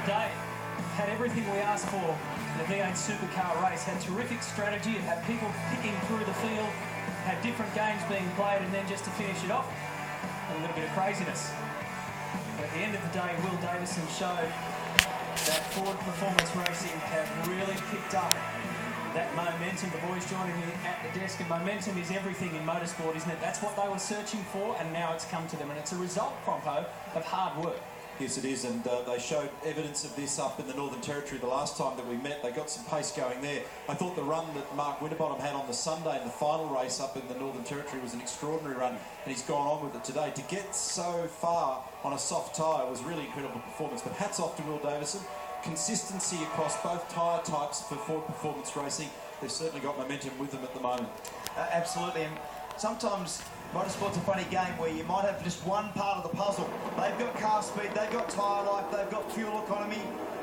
a day. Had everything we asked for in a V8 supercar race. Had terrific strategy. It had people picking through the field. Had different games being played, and then just to finish it off, a little bit of craziness. But at the end of the day, Will Davison showed that Ford Performance Racing have really picked up that momentum. The boys joining me at the desk, and momentum is everything in motorsport, isn't it? That's what they were searching for, and now it's come to them. And it's a result, Crompo, of hard work. Yes, it is, and they showed evidence of this up in the Northern Territory the last time that we met. They got some pace going there. I thought the run that Mark Winterbottom had on the Sunday in the final race up in the Northern Territory was an extraordinary run, and he's gone on with it today. To get so far on a soft tyre was really incredible performance, but hats off to Will Davison. Consistency across both tyre types for Ford Performance Racing. They've certainly got momentum with them at the moment. Absolutely, and sometimes motorsport's a funny game where you might have just one part of the puzzle. They've got car speed, they've got tyre life, they've got fuel economy,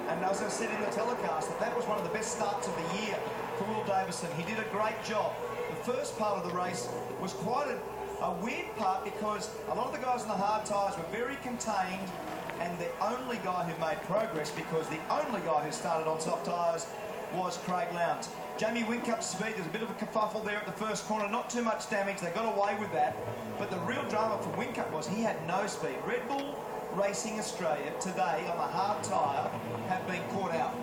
and as I said in the telecast, that was one of the best starts of the year for Will Davison. He did a great job. The first part of the race was quite a weird part because a lot of the guys on the hard tyres were very contained, and the only guy who made progress, because the only guy who started on soft tyres was Craig Lowndes. Jamie Whincup's speed, there's a bit of a kerfuffle there at the first corner, not too much damage, they got away with that. But the real drama for Whincup was he had no speed. Red Bull Racing Australia today on the hard tyre have been caught out.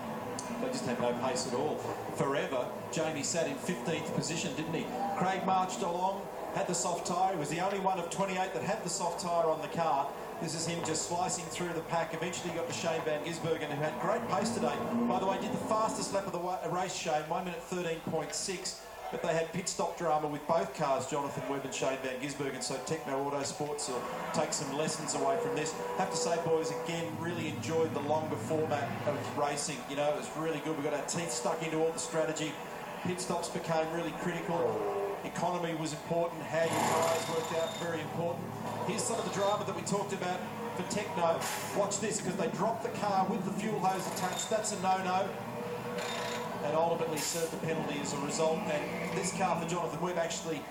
They just had no pace at all. Forever, Jamie sat in 15th position, didn't he? Craig marched along, had the soft tyre. He was the only one of 28 that had the soft tyre on the car. This is him just slicing through the pack. Eventually got to Shane Van Gisbergen, who had great pace today. By the way, did the fastest lap of the race, Shane, 1 minute 13.6. But they had pit stop drama with both cars, Jonathan Webb and Shane Van Gisbergen, so Techno Autosports will take some lessons away from this. Have to say, boys, again, really enjoyed the longer format of racing. You know, it was really good. We got our teeth stuck into all the strategy. Pit stops became really critical. Economy was important. How your tyres worked out, very important. Here's some of the drama that we talked about for Techno. Watch this, because they dropped the car with the fuel hose attached. That's a no-no. And ultimately served the penalty as a result. And this car for Jonathan Webb actually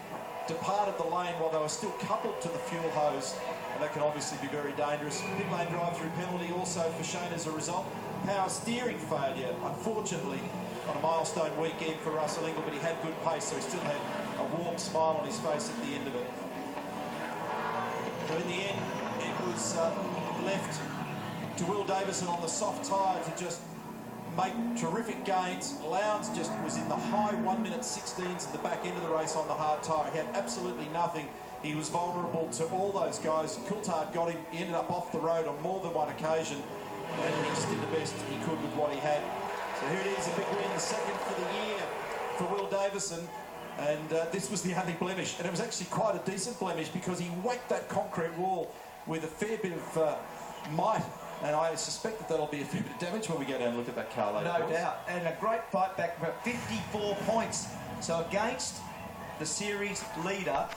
departed the lane while they were still coupled to the fuel hose. And that can obviously be very dangerous. Pit lane drive-through penalty also for Shane as a result. Power steering failure, unfortunately, on a milestone weekend for Russell Ingall, but he had good pace, so he still had a warm smile on his face at the end of it. But in the end, it was left to Will Davison on the soft tyre to just make terrific gains. Lowndes just was in the high 1 minute 16s at the back end of the race on the hard tyre. He had absolutely nothing. He was vulnerable to all those guys. Coulthard got him. He ended up off the road on more than one occasion, and he just did the best he could with what he had. So here it is, a big win, the second for the year for Will Davison. And this was the only blemish, and it was actually quite a decent blemish because he whacked that concrete wall with a fair bit of might, and I suspect that that'll be a fair bit of damage when we go down and look at that car later. No doubt, and a great fight back for 54 points. So against the series leader,